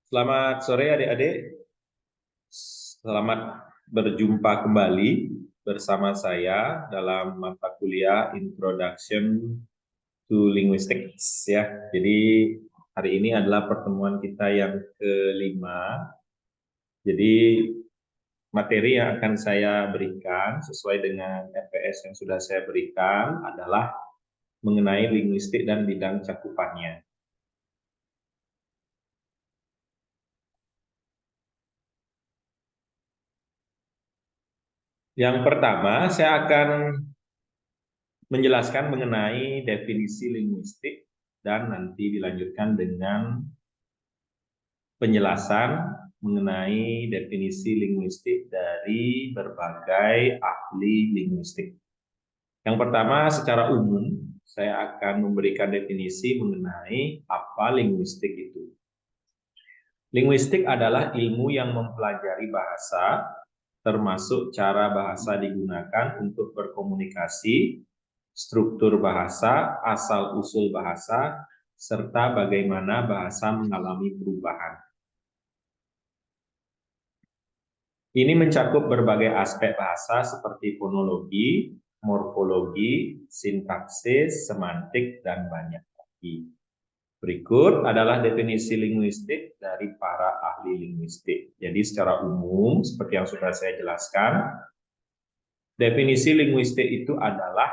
Selamat sore adik-adik. Selamat berjumpa kembali bersama saya dalam mata kuliah Introduction to Linguistics ya. Jadi hari ini adalah pertemuan kita yang kelima. Jadi materi yang akan saya berikan sesuai dengan FPS yang sudah saya berikan adalah mengenai linguistik dan bidang cakupannya. Yang pertama, saya akan menjelaskan mengenai definisi linguistik dan nanti dilanjutkan dengan penjelasan mengenai definisi linguistik dari berbagai ahli linguistik. Yang pertama, secara umum, saya akan memberikan definisi mengenai apa linguistik itu. Linguistik adalah ilmu yang mempelajari bahasa, termasuk cara bahasa digunakan untuk berkomunikasi, struktur bahasa, asal-usul bahasa, serta bagaimana bahasa mengalami perubahan. Ini mencakup berbagai aspek bahasa seperti fonologi, morfologi, sintaksis, semantik, dan banyak lagi. Berikut adalah definisi linguistik dari para ahli linguistik. Jadi secara umum, seperti yang sudah saya jelaskan, definisi linguistik itu adalah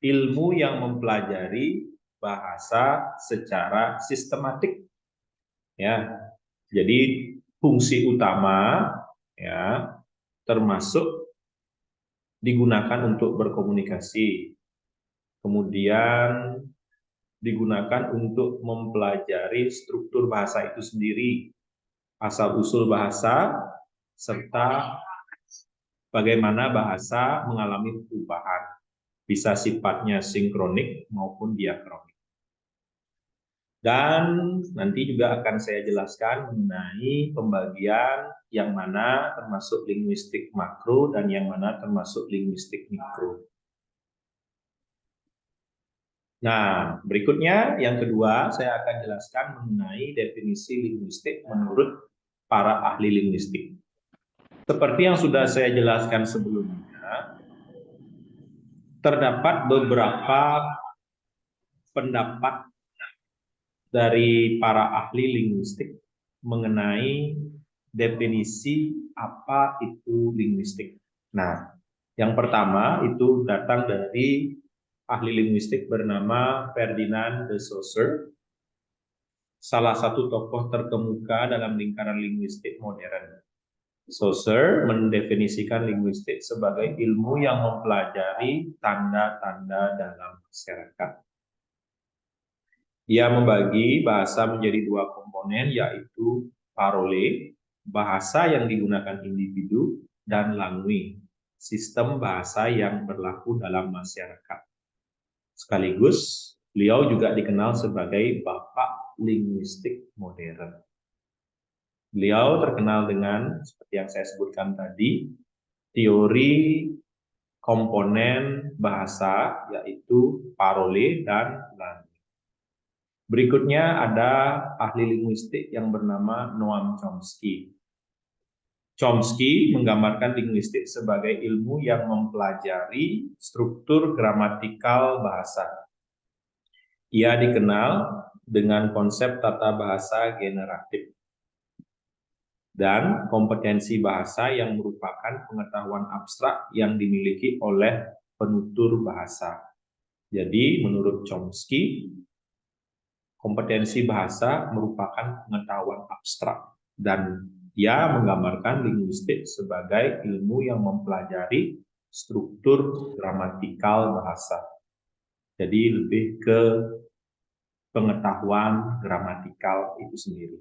ilmu yang mempelajari bahasa secara sistematik. Ya, jadi fungsi utama ya termasuk digunakan untuk berkomunikasi, kemudian digunakan untuk mempelajari struktur bahasa itu sendiri, asal-usul bahasa, serta bagaimana bahasa mengalami perubahan, bisa sifatnya sinkronik maupun diakronik. Dan nanti juga akan saya jelaskan mengenai pembagian yang mana termasuk linguistik makro dan yang mana termasuk linguistik mikro. Nah, berikutnya yang kedua saya akan jelaskan mengenai definisi linguistik menurut para ahli linguistik. Seperti yang sudah saya jelaskan sebelumnya, terdapat beberapa pendapat dari para ahli linguistik mengenai definisi apa itu linguistik. Nah, yang pertama itu datang dari ahli linguistik bernama Ferdinand de Saussure, salah satu tokoh terkemuka dalam lingkaran linguistik modern. Saussure mendefinisikan linguistik sebagai ilmu yang mempelajari tanda-tanda dalam masyarakat. Ia membagi bahasa menjadi dua komponen, yaitu parole, bahasa yang digunakan individu, dan langue, sistem bahasa yang berlaku dalam masyarakat. Sekaligus, beliau juga dikenal sebagai Bapak Linguistik Modern. Beliau terkenal dengan, seperti yang saya sebutkan tadi, teori komponen bahasa, yaitu parole dan langue. Berikutnya ada ahli linguistik yang bernama Noam Chomsky. Chomsky menggambarkan linguistik sebagai ilmu yang mempelajari struktur gramatikal bahasa. Ia dikenal dengan konsep tata bahasa generatif dan kompetensi bahasa yang merupakan pengetahuan abstrak yang dimiliki oleh penutur bahasa. Jadi menurut Chomsky, kompetensi bahasa merupakan pengetahuan abstrak dan ia menggambarkan linguistik sebagai ilmu yang mempelajari struktur gramatikal bahasa. Jadi lebih ke pengetahuan gramatikal itu sendiri.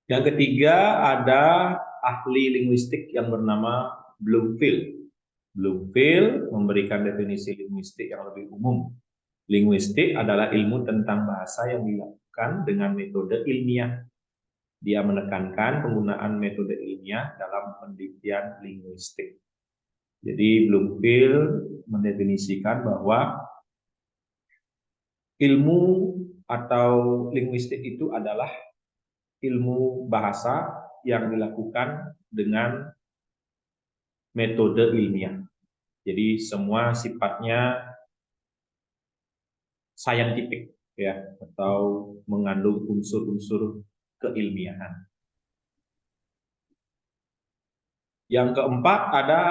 Yang ketiga ada ahli linguistik yang bernama Bloomfield. Bloomfield memberikan definisi linguistik yang lebih umum. Linguistik adalah ilmu tentang bahasa yang dilakukan dengan metode ilmiah. Dia menekankan penggunaan metode ilmiah dalam penelitian linguistik. Jadi Bloomfield mendefinisikan bahwa ilmu atau linguistik itu adalah ilmu bahasa yang dilakukan dengan metode ilmiah. Jadi semua sifatnya scientific ya, atau mengandung unsur-unsur keilmiahan. Yang keempat ada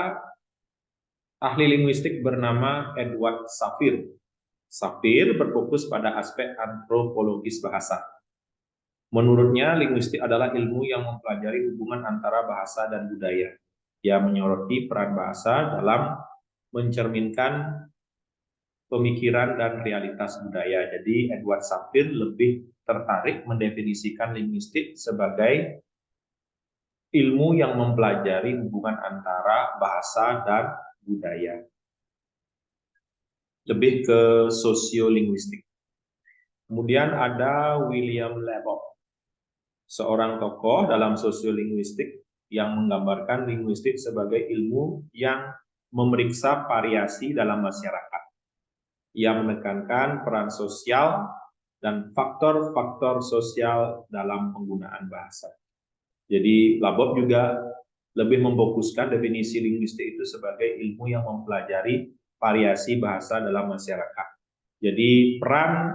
ahli linguistik bernama Edward Sapir. Sapir berfokus pada aspek antropologis bahasa. Menurutnya, linguistik adalah ilmu yang mempelajari hubungan antara bahasa dan budaya. Ia menyoroti peran bahasa dalam mencerminkan pemikiran dan realitas budaya. Jadi Edward Sapir lebih tertarik mendefinisikan linguistik sebagai ilmu yang mempelajari hubungan antara bahasa dan budaya. Lebih ke sosiolinguistik. Kemudian ada William Labov, seorang tokoh dalam sosiolinguistik yang menggambarkan linguistik sebagai ilmu yang memeriksa variasi dalam masyarakat. Ia menekankan peran sosial dan faktor-faktor sosial dalam penggunaan bahasa. Jadi Labov juga lebih memfokuskan definisi linguistik itu sebagai ilmu yang mempelajari variasi bahasa dalam masyarakat. Jadi peran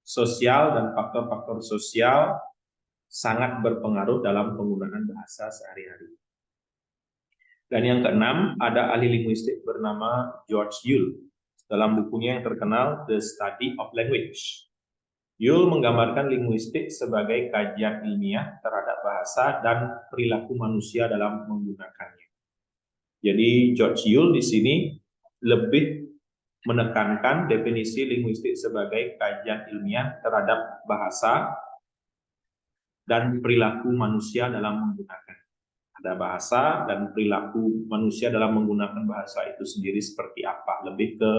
sosial dan faktor-faktor sosial sangat berpengaruh dalam penggunaan bahasa sehari-hari. Dan yang keenam, ada ahli linguistik bernama George Yule dalam bukunya yang terkenal The Study of Language. Yule menggambarkan linguistik sebagai kajian ilmiah terhadap bahasa dan perilaku manusia dalam menggunakannya. Jadi George Yule di sini lebih menekankan definisi linguistik sebagai kajian ilmiah terhadap bahasa dan perilaku manusia dalam menggunakan. Ada bahasa dan perilaku manusia dalam menggunakan bahasa itu sendiri seperti apa, lebih ke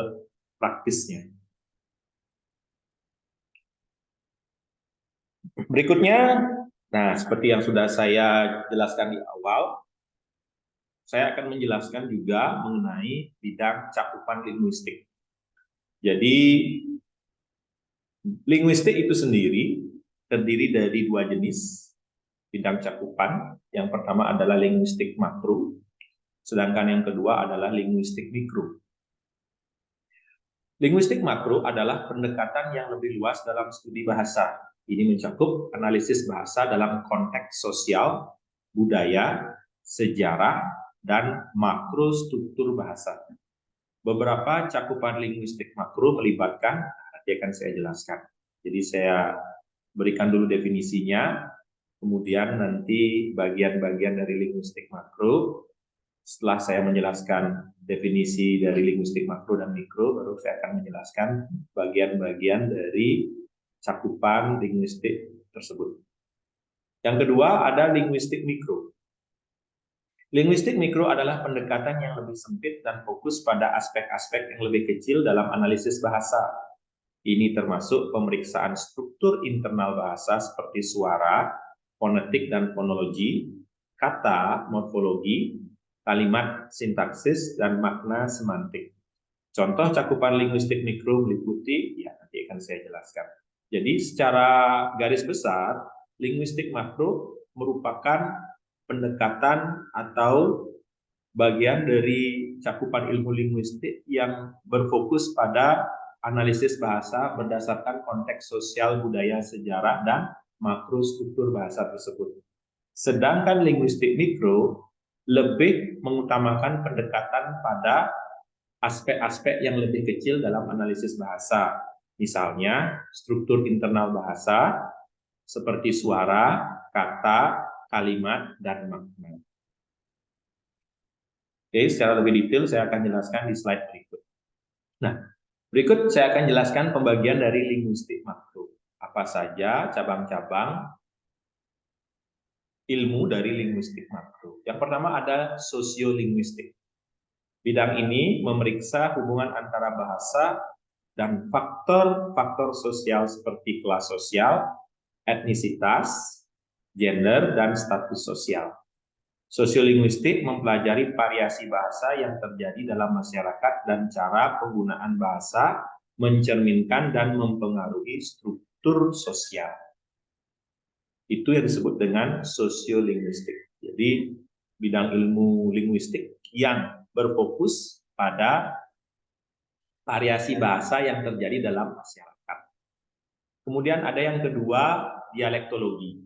praktisnya. Berikutnya, nah seperti yang sudah saya jelaskan di awal, saya akan menjelaskan juga mengenai bidang cakupan linguistik. Jadi, linguistik itu sendiri terdiri dari dua jenis bidang cakupan. Yang pertama adalah linguistik makro, sedangkan yang kedua adalah linguistik mikro. Linguistik makro adalah pendekatan yang lebih luas dalam studi bahasa. Ini mencakup analisis bahasa dalam konteks sosial, budaya, sejarah, dan makro struktur bahasa. Beberapa cakupan linguistik makro melibatkan, nanti akan saya jelaskan. Jadi saya berikan dulu definisinya, kemudian nanti bagian-bagian dari linguistik makro. Setelah saya menjelaskan definisi dari linguistik makro dan mikro, baru saya akan menjelaskan bagian-bagian dari cakupan linguistik tersebut. Yang kedua ada linguistik mikro. Linguistik mikro adalah pendekatan yang lebih sempit dan fokus pada aspek-aspek yang lebih kecil dalam analisis bahasa. Ini termasuk pemeriksaan struktur internal bahasa seperti suara, fonetik dan fonologi, kata, morfologi, kalimat, sintaksis, dan makna semantik. Contoh cakupan linguistik mikro meliputi, ya nanti akan saya jelaskan. Jadi secara garis besar, linguistik makro merupakan pendekatan atau bagian dari cakupan ilmu linguistik yang berfokus pada analisis bahasa berdasarkan konteks sosial, budaya, sejarah, dan makro struktur bahasa tersebut. Sedangkan linguistik mikro lebih mengutamakan pendekatan pada aspek-aspek yang lebih kecil dalam analisis bahasa. Misalnya, struktur internal bahasa seperti suara, kata, kalimat, dan makna. Oke, secara lebih detail saya akan jelaskan di slide berikut. Nah, berikut saya akan jelaskan pembagian dari linguistik makro. Apa saja cabang-cabang ilmu dari linguistik makro. Yang pertama ada sosiolinguistik. Bidang ini memeriksa hubungan antara bahasa dan faktor-faktor sosial seperti kelas sosial, etnisitas, gender, dan status sosial. Sosiolinguistik mempelajari variasi bahasa yang terjadi dalam masyarakat dan cara penggunaan bahasa mencerminkan dan mempengaruhi struktur sosial. Itu yang disebut dengan sosiolinguistik. Jadi bidang ilmu linguistik yang berfokus pada variasi bahasa yang terjadi dalam masyarakat. Kemudian ada yang kedua, dialektologi.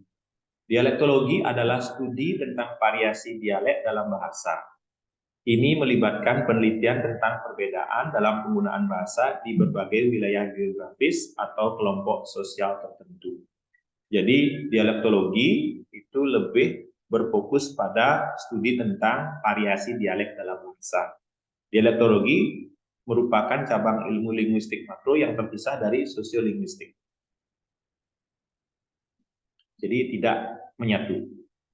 Dialektologi adalah studi tentang variasi dialek dalam bahasa. Ini melibatkan penelitian tentang perbedaan dalam penggunaan bahasa di berbagai wilayah geografis atau kelompok sosial tertentu. Jadi dialektologi itu lebih berfokus pada studi tentang variasi dialek dalam bahasa. Dialektologi merupakan cabang ilmu linguistik makro yang terpisah dari sosiolinguistik. Jadi tidak menyatu,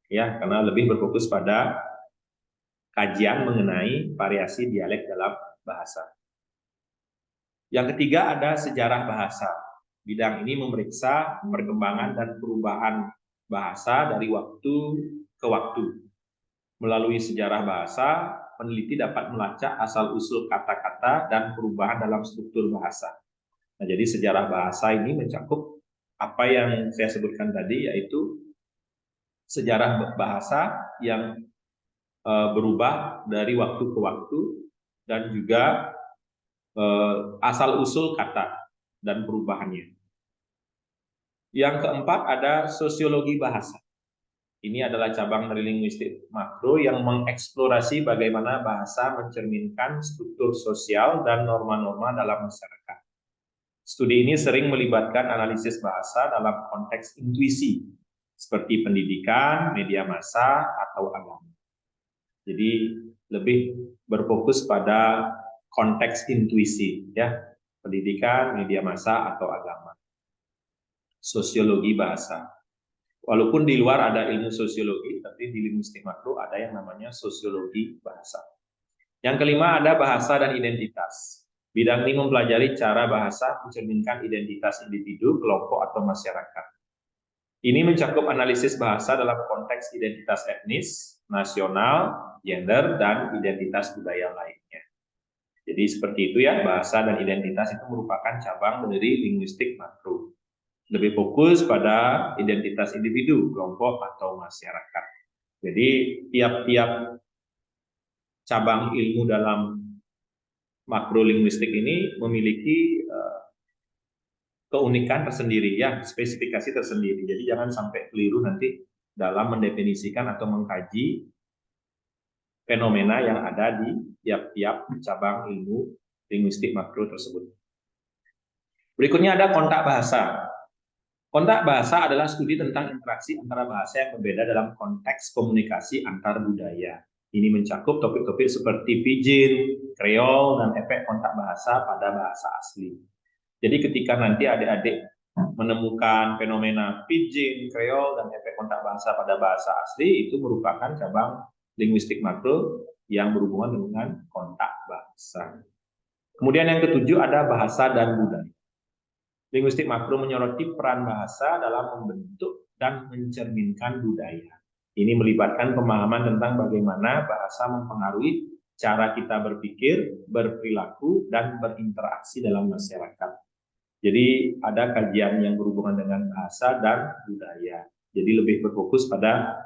ya, karena lebih berfokus pada kajian mengenai variasi dialek dalam bahasa. Yang ketiga ada sejarah bahasa. Bidang ini memeriksa perkembangan dan perubahan bahasa dari waktu ke waktu. Melalui sejarah bahasa, peneliti dapat melacak asal-usul kata-kata dan perubahan dalam struktur bahasa. Nah, jadi sejarah bahasa ini mencakup apa yang saya sebutkan tadi, yaitu sejarah bahasa yang berubah dari waktu ke waktu dan juga asal-usul kata dan perubahannya. Yang keempat ada sosiologi bahasa. Ini adalah cabang dari linguistik makro yang mengeksplorasi bagaimana bahasa mencerminkan struktur sosial dan norma-norma dalam masyarakat. Studi ini sering melibatkan analisis bahasa dalam konteks intuisi, seperti pendidikan, media massa, atau agama. Jadi lebih berfokus pada konteks intuisi, ya, pendidikan, media massa, atau agama. Sosiologi bahasa. Walaupun di luar ada ilmu sosiologi, tapi di linguistik makro ada yang namanya sosiologi bahasa. Yang kelima ada bahasa dan identitas. Bidang ini mempelajari cara bahasa mencerminkan identitas individu, kelompok, atau masyarakat. Ini mencakup analisis bahasa dalam konteks identitas etnis, nasional, gender, dan identitas budaya lainnya. Jadi seperti itu ya, bahasa dan identitas itu merupakan cabang dari linguistik makro. Lebih fokus pada identitas individu, kelompok, atau masyarakat. Jadi tiap-tiap cabang ilmu dalam makrolinguistik ini memiliki keunikan tersendiri, ya, spesifikasi tersendiri. Jadi jangan sampai keliru nanti dalam mendefinisikan atau mengkaji fenomena yang ada di tiap-tiap cabang ilmu linguistik makro tersebut. Berikutnya ada kontak bahasa. Kontak bahasa adalah studi tentang interaksi antara bahasa yang berbeda dalam konteks komunikasi antar budaya. Ini mencakup topik-topik seperti pidgin, kreol, dan efek kontak bahasa pada bahasa asli. Jadi ketika nanti adik-adik menemukan fenomena pidgin, kreol, dan efek kontak bahasa pada bahasa asli, itu merupakan cabang linguistik makro yang berhubungan dengan kontak bahasa. Kemudian yang ketujuh ada bahasa dan budaya. Linguistik makro menyoroti peran bahasa dalam membentuk dan mencerminkan budaya. Ini melibatkan pemahaman tentang bagaimana bahasa mempengaruhi cara kita berpikir, berperilaku, dan berinteraksi dalam masyarakat. Jadi ada kajian yang berhubungan dengan bahasa dan budaya. Jadi lebih berfokus pada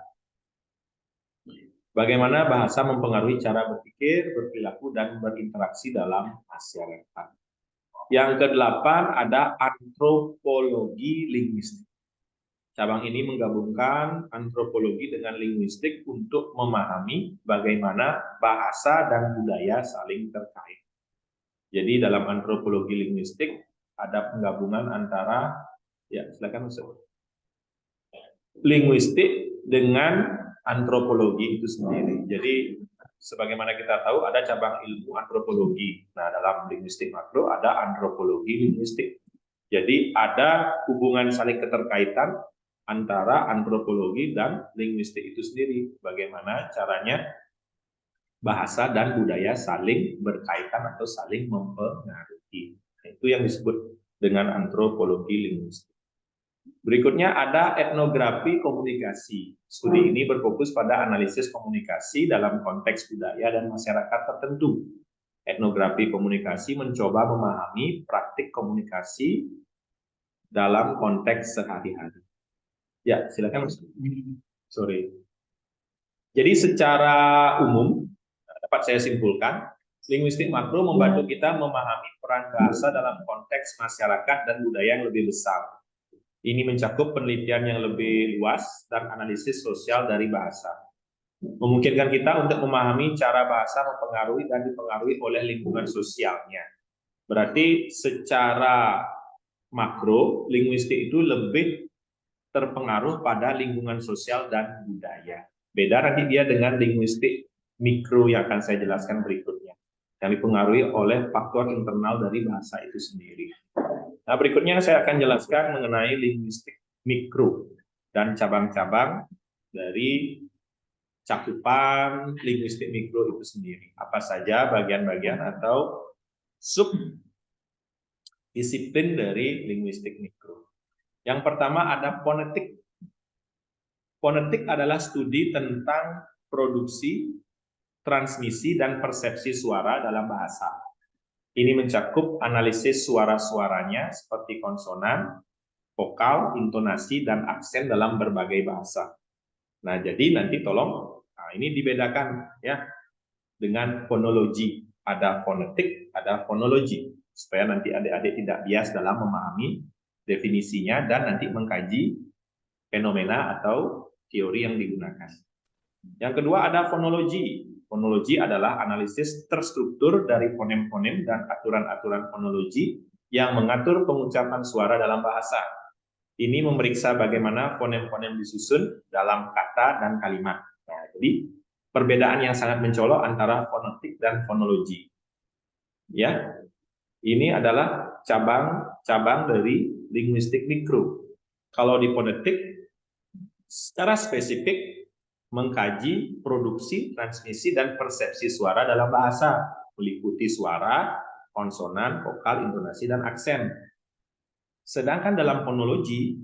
bagaimana bahasa mempengaruhi cara berpikir, berperilaku, dan berinteraksi dalam masyarakat. Yang kedelapan ada antropologi linguistik. Cabang ini menggabungkan antropologi dengan linguistik untuk memahami bagaimana bahasa dan budaya saling terkait. Jadi dalam antropologi linguistik ada penggabungan antara, ya silakan masuk, linguistik dengan antropologi itu sendiri. Jadi sebagaimana kita tahu ada cabang ilmu antropologi. Nah, dalam linguistik makro ada antropologi linguistik. Jadi ada hubungan saling keterkaitan antara antropologi dan linguistik itu sendiri. Bagaimana caranya bahasa dan budaya saling berkaitan atau saling mempengaruhi. Itu yang disebut dengan antropologi linguistik. Berikutnya ada etnografi komunikasi. Studi ini berfokus pada analisis komunikasi dalam konteks budaya dan masyarakat tertentu. Etnografi komunikasi mencoba memahami praktik komunikasi dalam konteks sehari-hari. Ya, silakan Mas. Sorry. Jadi secara umum, dapat saya simpulkan, linguistik makro membantu kita memahami peran bahasa dalam konteks masyarakat dan budaya yang lebih besar. Ini mencakup penelitian yang lebih luas dan analisis sosial dari bahasa. Memungkinkan kita untuk memahami cara bahasa mempengaruhi dan dipengaruhi oleh lingkungan sosialnya. Berarti secara makro, linguistik itu lebih terpengaruh pada lingkungan sosial dan budaya. Beda nanti dia dengan linguistik mikro yang akan saya jelaskan berikutnya, yang dipengaruhi oleh faktor internal dari bahasa itu sendiri. Nah, berikutnya saya akan jelaskan mengenai linguistik mikro dan cabang-cabang dari cakupan linguistik mikro itu sendiri. Apa saja bagian-bagian atau sub disiplin dari linguistik mikro. Yang pertama ada fonetik. Fonetik adalah studi tentang produksi, transmisi, dan persepsi suara dalam bahasa. Ini mencakup analisis suara-suaranya seperti konsonan, vokal, intonasi, dan aksen dalam berbagai bahasa. Nah, jadi nanti tolong, ini dibedakan ya dengan fonologi. Ada fonetik, ada fonologi. Supaya nanti adik-adik tidak bias dalam memahami definisinya dan nanti mengkaji fenomena atau teori yang digunakan. Yang kedua ada fonologi. Fonologi adalah analisis terstruktur dari fonem-fonem dan aturan-aturan fonologi yang mengatur pengucapan suara dalam bahasa. Ini memeriksa bagaimana fonem-fonem disusun dalam kata dan kalimat. Nah, jadi perbedaan yang sangat mencolok antara fonetik dan fonologi. Ya, ini adalah cabang-cabang dari linguistik mikro. Kalau di fonetik, secara spesifik mengkaji produksi, transmisi, dan persepsi suara dalam bahasa, meliputi suara, konsonan, vokal, intonasi, dan aksen. Sedangkan dalam fonologi,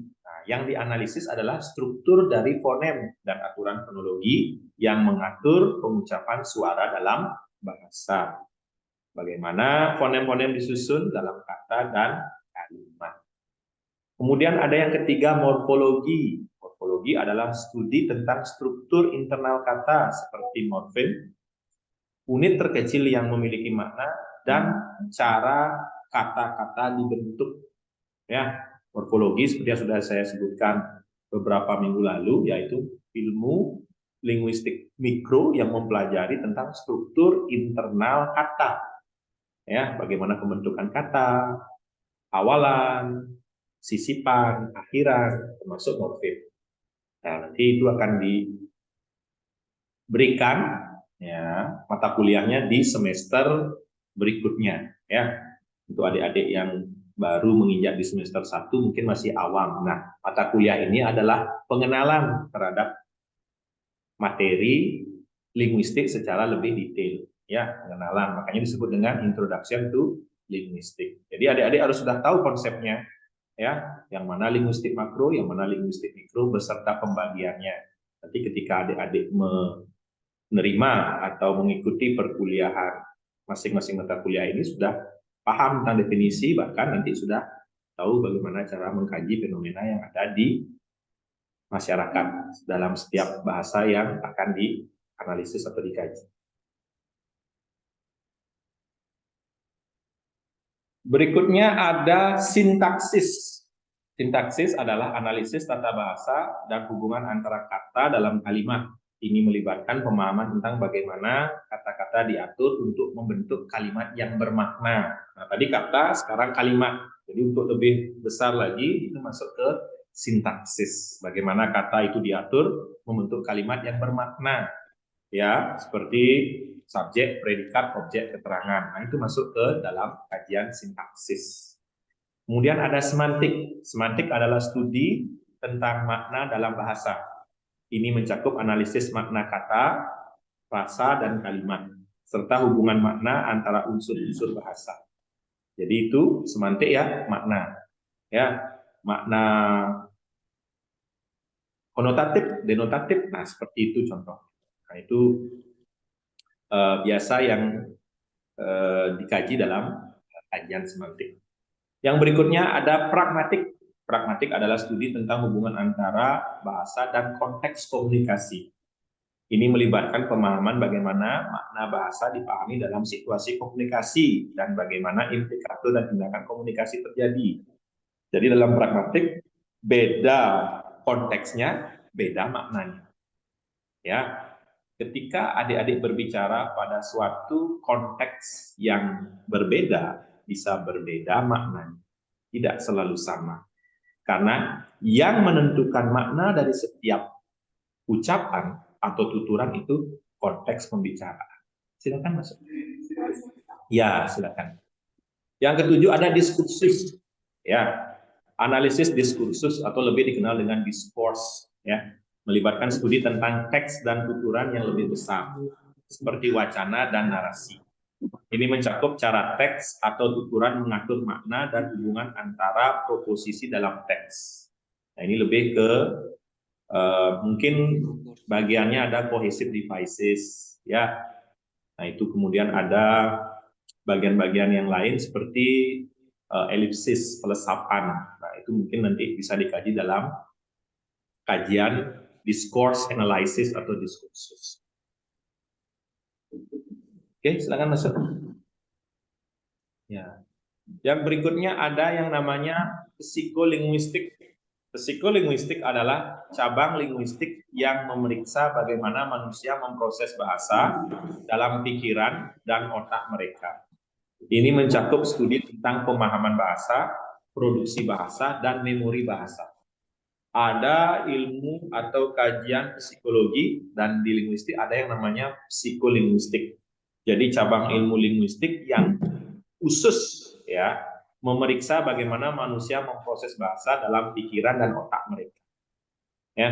yang dianalisis adalah struktur dari fonem dan aturan fonologi yang mengatur pengucapan suara dalam bahasa. Bagaimana fonem-fonem disusun dalam kata dan kalimat. Kemudian ada yang ketiga, morfologi. Morfologi adalah studi tentang struktur internal kata seperti morfem, unit terkecil yang memiliki makna, dan cara kata-kata dibentuk. Ya, morfologi seperti yang sudah saya sebutkan beberapa minggu lalu, yaitu ilmu linguistik mikro yang mempelajari tentang struktur internal kata. Ya, bagaimana pembentukan kata, awalan, sisipan, akhiran, termasuk morfem. Nah, nanti itu akan diberikan ya mata kuliahnya di semester berikutnya ya. Untuk adik-adik yang baru menginjak di semester 1 mungkin masih awam. Nah, mata kuliah ini adalah pengenalan terhadap materi linguistik secara lebih detail ya, pengenalan. Makanya disebut dengan introduction to linguistik. Jadi adik-adik harus sudah tahu konsepnya ya, yang mana linguistik makro, yang mana linguistik mikro beserta pembagiannya. Nanti ketika adik-adik menerima atau mengikuti perkuliahan masing-masing mata kuliah ini sudah paham tentang definisi, bahkan nanti sudah tahu bagaimana cara mengkaji fenomena yang ada di masyarakat dalam setiap bahasa yang akan dianalisis atau dikaji. Berikutnya ada sintaksis. Sintaksis adalah analisis tata bahasa dan hubungan antara kata dalam kalimat. Ini melibatkan pemahaman tentang bagaimana kata-kata diatur untuk membentuk kalimat yang bermakna. Nah, tadi kata, sekarang kalimat. Jadi untuk lebih besar lagi, itu masuk ke sintaksis. Bagaimana kata itu diatur membentuk kalimat yang bermakna. Ya, seperti subjek, predikat, objek, keterangan. Nah, itu masuk ke dalam kajian sintaksis. Kemudian ada semantik. Semantik adalah studi tentang makna dalam bahasa. Ini mencakup analisis makna kata, frasa, dan kalimat, serta hubungan makna antara unsur-unsur bahasa. Jadi itu semantik ya, makna. Ya, makna konotatif, denotatif. Nah, seperti itu contoh. Nah, itu biasa yang dikaji dalam kajian semantik. Yang berikutnya ada pragmatik. Pragmatik adalah studi tentang hubungan antara bahasa dan konteks komunikasi. Ini melibatkan pemahaman bagaimana makna bahasa dipahami dalam situasi komunikasi dan bagaimana implikator dan tindakan komunikasi terjadi. Jadi dalam pragmatik beda konteksnya, beda maknanya. Ya, ketika adik-adik berbicara pada suatu konteks yang berbeda, bisa berbeda maknanya, tidak selalu sama. Karena yang menentukan makna dari setiap ucapan atau tuturan itu konteks pembicaraan. Silakan masuk. Ya, silakan. Yang ketujuh ada diskursus. Ya, analisis diskursus atau lebih dikenal dengan diskurs. Ya, melibatkan studi tentang teks dan tuturan yang lebih besar, seperti wacana dan narasi. Ini mencakup cara teks atau tuturan mengatur makna dan hubungan antara proposisi dalam teks. Nah, ini lebih ke mungkin bagiannya ada cohesive devices, ya. Nah, itu kemudian ada bagian-bagian yang lain seperti elipsis, pelesapan. Nah, itu mungkin nanti bisa dikaji dalam kajian discourse analysis atau diskursus. Oke, silakan masuk. Ya. Yang berikutnya ada yang namanya psikolinguistik. Psikolinguistik adalah cabang linguistik yang memeriksa bagaimana manusia memproses bahasa dalam pikiran dan otak mereka. Ini mencakup studi tentang pemahaman bahasa, produksi bahasa, dan memori bahasa. Ada ilmu atau kajian psikologi, dan di linguistik ada yang namanya psikolinguistik. Jadi cabang ilmu linguistik yang khusus ya memeriksa bagaimana manusia memproses bahasa dalam pikiran dan otak mereka. Ya,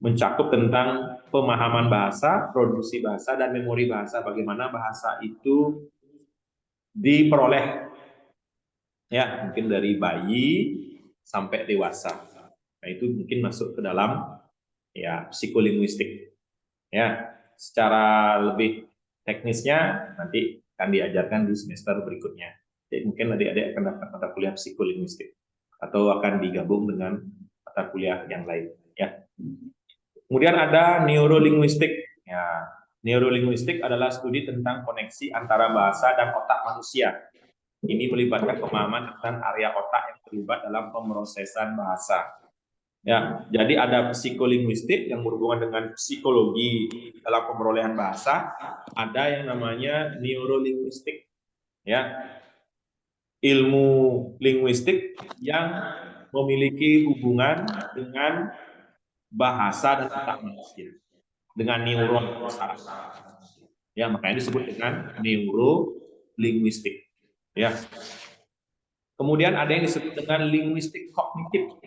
mencakup tentang pemahaman bahasa, produksi bahasa, dan memori bahasa. Bagaimana bahasa itu diperoleh, ya mungkin dari bayi sampai dewasa. Nah, itu mungkin masuk ke dalam ya psikolinguistik. Ya, secara lebih teknisnya nanti akan diajarkan di semester berikutnya. Jadi mungkin adik-adik akan dapat mata kuliah psikolinguistik atau akan digabung dengan mata kuliah yang lain. Ya. Kemudian ada neurolinguistik. Ya, neurolinguistik adalah studi tentang koneksi antara bahasa dan otak manusia. Ini melibatkan pemahaman tentang area otak yang terlibat dalam pemrosesan bahasa. Ya, jadi ada psikolinguistik yang berhubungan dengan psikologi dalam pemerolehan bahasa, ada yang namanya neurolinguistik, ya, ilmu linguistik yang memiliki hubungan dengan bahasa dan otak manusia, dengan neuron saraf. Ya, makanya disebut dengan neurolinguistik. Ya. Kemudian ada yang disebut dengan linguistik kognitif.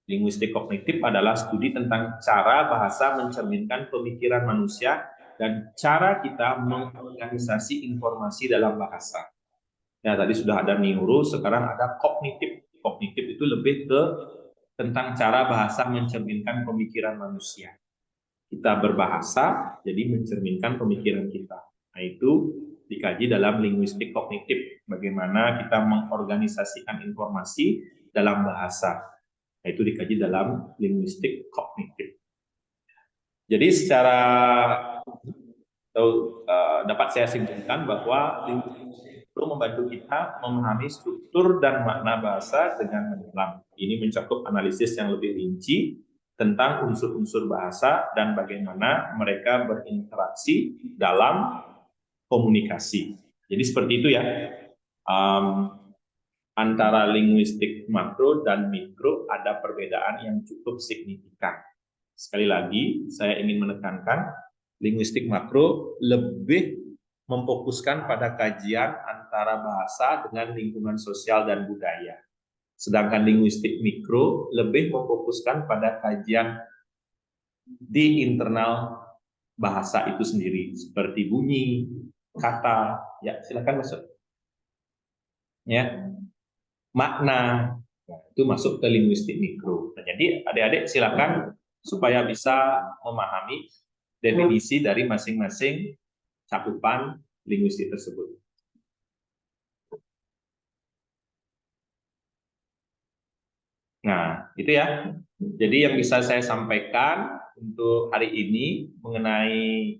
Linguistik kognitif adalah studi tentang cara bahasa mencerminkan pemikiran manusia dan cara kita mengorganisasi informasi dalam bahasa. Ya, tadi sudah ada neuro, sekarang ada kognitif. Kognitif itu lebih ke tentang cara bahasa mencerminkan pemikiran manusia. Kita berbahasa, jadi mencerminkan pemikiran kita. Nah, itu dikaji dalam linguistik kognitif, bagaimana kita mengorganisasikan informasi dalam bahasa. Nah, itu dikaji dalam linguistik kognitif. Jadi secara dapat saya simpulkan bahwa linguistik perlu membantu kita memahami struktur dan makna bahasa dengan mendalam. Ini mencakup analisis yang lebih rinci tentang unsur-unsur bahasa dan bagaimana mereka berinteraksi dalam komunikasi. Jadi seperti itu ya. Antara linguistik makro dan mikro ada perbedaan yang cukup signifikan. Sekali lagi, saya ingin menekankan linguistik makro lebih memfokuskan pada kajian antara bahasa dengan lingkungan sosial dan budaya. Sedangkan linguistik mikro lebih memfokuskan pada kajian di internal bahasa itu sendiri, seperti bunyi, kata. Ya, silakan masuk. Ya, makna. Nah, itu masuk ke linguistik mikro. Nah, jadi adik-adik silakan supaya bisa memahami definisi dari masing-masing cakupan linguistik tersebut. Nah, itu ya. Jadi yang bisa saya sampaikan untuk hari ini mengenai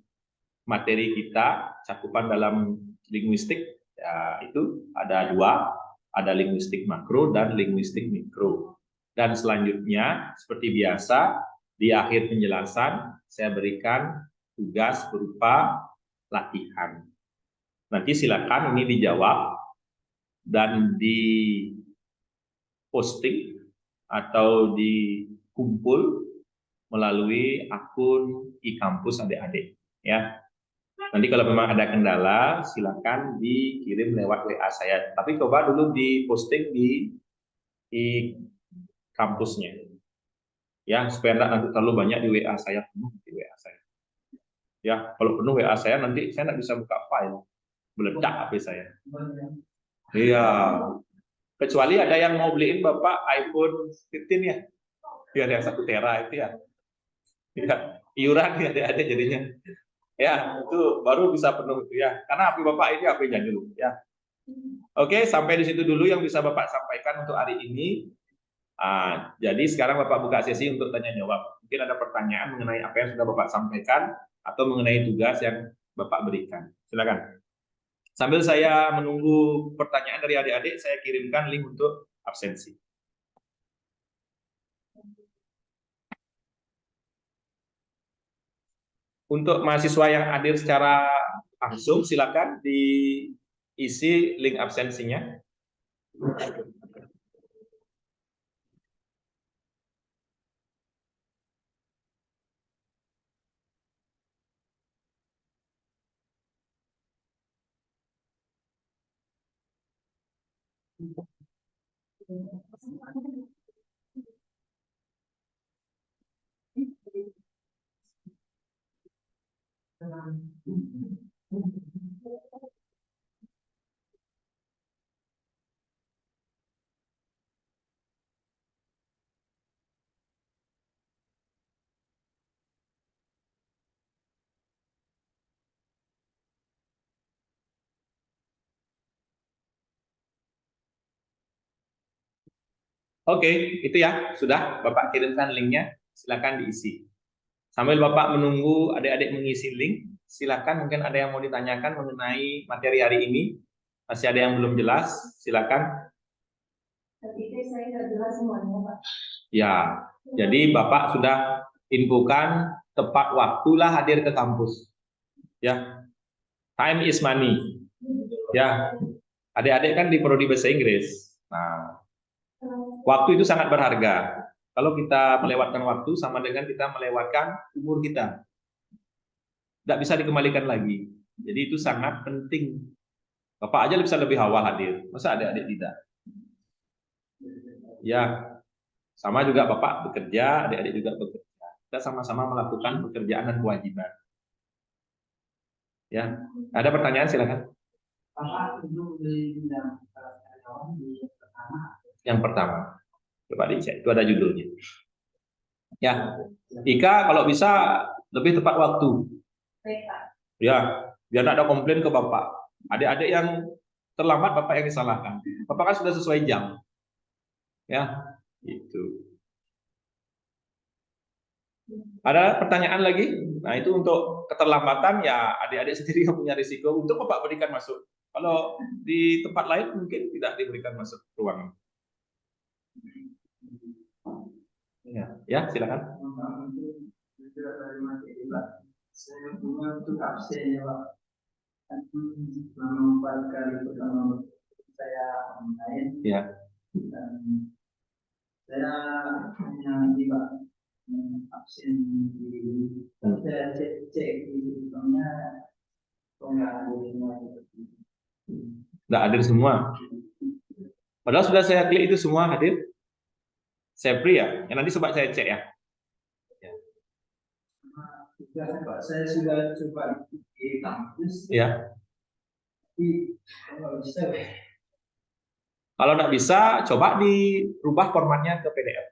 materi kita, cakupan dalam linguistik, ya itu ada dua, ada linguistik makro dan linguistik mikro. Dan selanjutnya, seperti biasa, di akhir penjelasan, saya berikan tugas berupa latihan. Nanti silakan ini dijawab dan di posting atau dikumpul melalui akun e-kampus adik-adik ya. Nanti kalau memang ada kendala silakan dikirim lewat WA saya. Tapi coba dulu diposting di kampusnya ya supaya tidak nanti terlalu banyak di WA saya, penuh di WA saya. Ya, kalau penuh WA saya nanti saya tidak bisa buka file, meledak HP saya. Iya. Kecuali ada yang mau beliin Bapak iPhone 15 ya. Biar yang 1 tera itu ya. Ya, iuran ya ada jadinya. Ya, itu baru bisa penuh itu ya. Karena HP Bapak ini HP-nya dulu ya. Oke, sampai di situ dulu yang bisa Bapak sampaikan untuk hari ini. Jadi sekarang Bapak buka sesi untuk tanya jawab. Mungkin ada pertanyaan mengenai apa yang sudah Bapak sampaikan atau mengenai tugas yang Bapak berikan. Silakan. Sambil saya menunggu pertanyaan dari adik-adik, saya kirimkan link untuk absensi. Untuk mahasiswa yang hadir secara langsung, silakan diisi link absensinya. Oke, itu ya, sudah Bapak kirimkan linknya, silakan diisi. Sambil Bapak menunggu adik-adik mengisi link, silakan mungkin ada yang mau ditanyakan mengenai materi hari ini. Masih ada yang belum jelas, silakan. Tapi saya nggak jelas semuanya, Pak. Ya, jadi Bapak sudah infokan tepat waktulah hadir ke kampus. Ya, time is money. Ya, adik-adik kan di prodi bahasa Inggris. Nah, waktu itu sangat berharga. Kalau kita melewatkan waktu sama dengan kita melewatkan umur kita. Tidak bisa dikembalikan lagi. Jadi itu sangat penting. Bapak aja bisa lebih awal hadir. Masa adik-adik tidak? Ya, sama juga Bapak bekerja, adik-adik juga bekerja. Kita sama-sama melakukan pekerjaan dan kewajiban. Ya, ada pertanyaan silakan. Yang pertama, coba dicek. Itu ada judulnya. Ya, Ika kalau bisa lebih tepat waktu. Ya, biar tidak ada komplain ke Bapak. Adik-adik yang terlambat Bapak yang disalahkan. Bapak kan sudah sesuai jam. Ya, itu. Ada pertanyaan lagi? Nah, itu untuk keterlambatan ya adik-adik sendiri yang punya risiko untuk Bapak berikan masuk. Kalau di tempat lain mungkin tidak diberikan masuk ruangan. Ya, silakan. Saya punya untuk absen ya Pak. Selama 4 kali pertama saya online. Ya. Dan saya hanya di Pak absen di. Saya cek di sistemnya nggak hadir semua. Padahal sudah saya klik itu semua hadir. Saya beri ya. Yang nanti coba saya cek ya. Saya sudah coba di kampus. Ya. Kalau nggak bisa, coba dirubah formatnya ke PDF.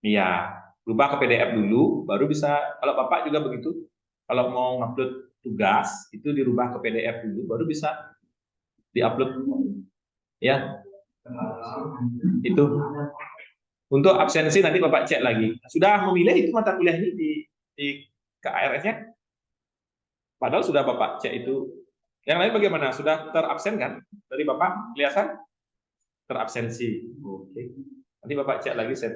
Iya, rubah ke PDF dulu, baru bisa. Kalau Bapak juga begitu. Kalau mau ngupload tugas, itu dirubah ke PDF dulu, baru bisa diupload. Ya, itu. Untuk absensi nanti Bapak cek lagi. Sudah memilih itu mata kuliah ini di KRS-nya? Padahal sudah Bapak cek itu. Yang lain bagaimana? Sudah terabsen kan? Dari Bapak kelihatan? Terabsensi. Oke. Nanti Bapak cek lagi saya.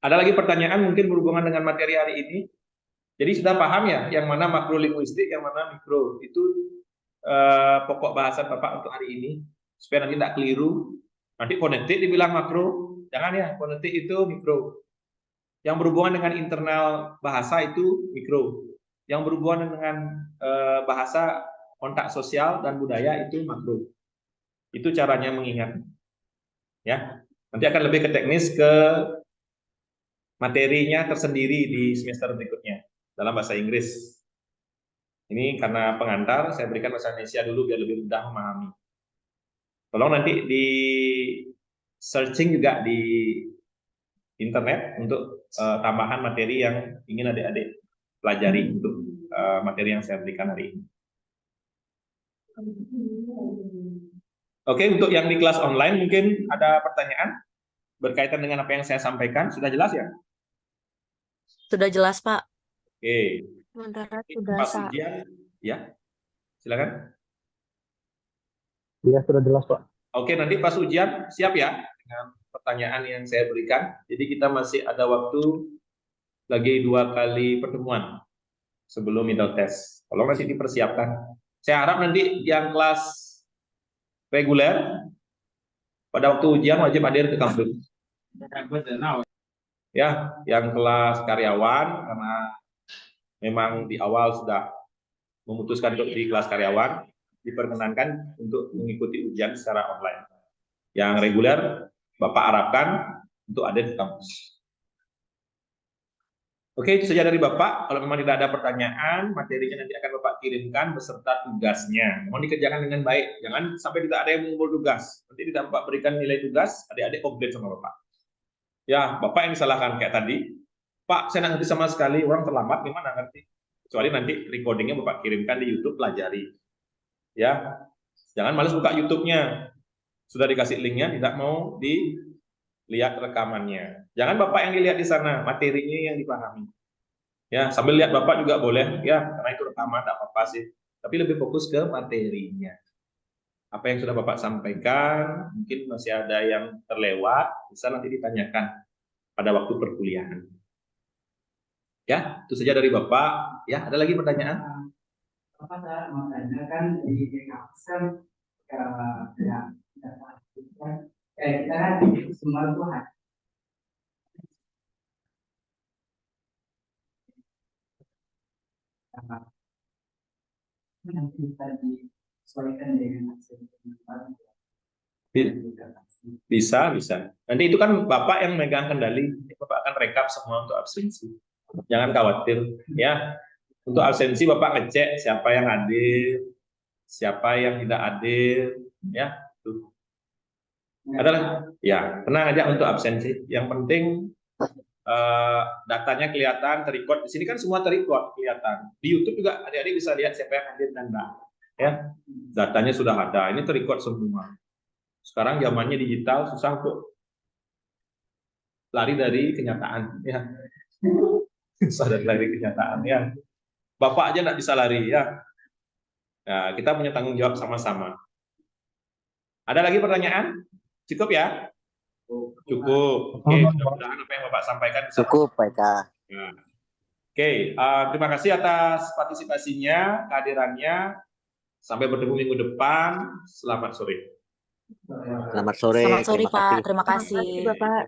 Ada lagi pertanyaan mungkin berhubungan dengan materi hari ini? Jadi sudah paham ya, yang mana makro linguistik, yang mana mikro. Itu pokok bahasan Bapak untuk hari ini. Supaya nanti tidak keliru. Nanti fonetik dibilang makro. Jangan ya, fonetik itu mikro. Yang berhubungan dengan internal bahasa itu mikro. Yang berhubungan dengan bahasa kontak sosial dan budaya itu makro. Itu caranya mengingat. Ya, nanti akan lebih ke teknis ke materinya tersendiri di semester berikutnya dalam bahasa Inggris. Ini karena pengantar, saya berikan bahasa Indonesia dulu biar lebih mudah memahami. Tolong nanti di searching juga di internet untuk tambahan materi yang ingin adik-adik pelajari untuk materi yang saya berikan hari ini. Oke, untuk yang di kelas online mungkin ada pertanyaan berkaitan dengan apa yang saya sampaikan. Sudah jelas ya? Sudah jelas, Pak. Oke. Sementara sudah, Pak Pak. Sujian, ya, silakan. Iya, sudah jelas, Pak. Oke, nanti Pak Sujian siap ya dengan pertanyaan yang saya berikan. Jadi kita masih ada waktu lagi 2 kali pertemuan sebelum middle test. Kalau masih dipersiapkan. Saya harap nanti yang kelas reguler pada waktu ujian wajib hadir ke kampus. Ya, yang kelas karyawan karena memang di awal sudah memutuskan untuk di kelas karyawan diperkenankan untuk mengikuti ujian secara online. Yang reguler Bapak harapkan untuk ada di kampus. Oke, itu saja dari Bapak. Kalau memang tidak ada pertanyaan, materinya nanti akan Bapak kirimkan beserta tugasnya. Mohon dikerjakan dengan baik. Jangan sampai tidak ada yang mengumpul tugas. Nanti tidak Bapak berikan nilai tugas, adik-adik komplain sama Bapak. Ya, Bapak yang disalahkan kayak tadi. Pak, saya nggak ngerti sama sekali, orang terlambat, gimana ngerti? Kecuali nanti recordingnya Bapak kirimkan di YouTube, pelajari. Ya, jangan males buka YouTube-nya. Sudah dikasih linknya, tidak mau dilihat rekamannya. Jangan Bapak yang dilihat di sana, materinya yang dipahami. Ya, sambil lihat Bapak juga boleh, ya, karena itu rekaman, tidak apa-apa sih. Tapi lebih fokus ke materinya. Apa yang sudah Bapak sampaikan, mungkin masih ada yang terlewat, bisa nanti ditanyakan pada waktu perkuliahan. Ya, itu saja dari Bapak. Ya, ada lagi pertanyaan? Makanya kan di kampus kan kita kan semua Tuhan. Nanti bisa disesuaikan dengan Bisa. Nanti itu kan Bapak yang megang kendali. Bapak akan rekap semua untuk absensi. Jangan khawatir, ya. Untuk absensi Bapak ngecek siapa yang hadir, siapa yang tidak hadir, ya. Tuh. Ada, ya, tenang aja untuk absensi. Yang penting datanya kelihatan, terrecord. Di sini kan semua terrecord, kelihatan. Di YouTube juga adik-adik bisa lihat siapa yang hadir dan enggak. Ya, datanya sudah ada. Ini terrecord semua. Sekarang zamannya digital, susah untuk lari dari kenyataan. Ya, susah dari kenyataan. Ya, Bapak aja nggak bisa lari. Ya, nah, kita punya tanggung jawab sama-sama. Ada lagi pertanyaan? Cukup ya? Cukup. Oke, mudah-mudahan apa yang Bapak sampaikan bisa Cukup, Pak Eka. Nah. Oke, terima kasih atas partisipasinya, kehadirannya. Sampai bertemu minggu depan. Selamat sore. Selamat sore. Selamat sore, Terima Pak. kasih. Terima kasih. Bapak.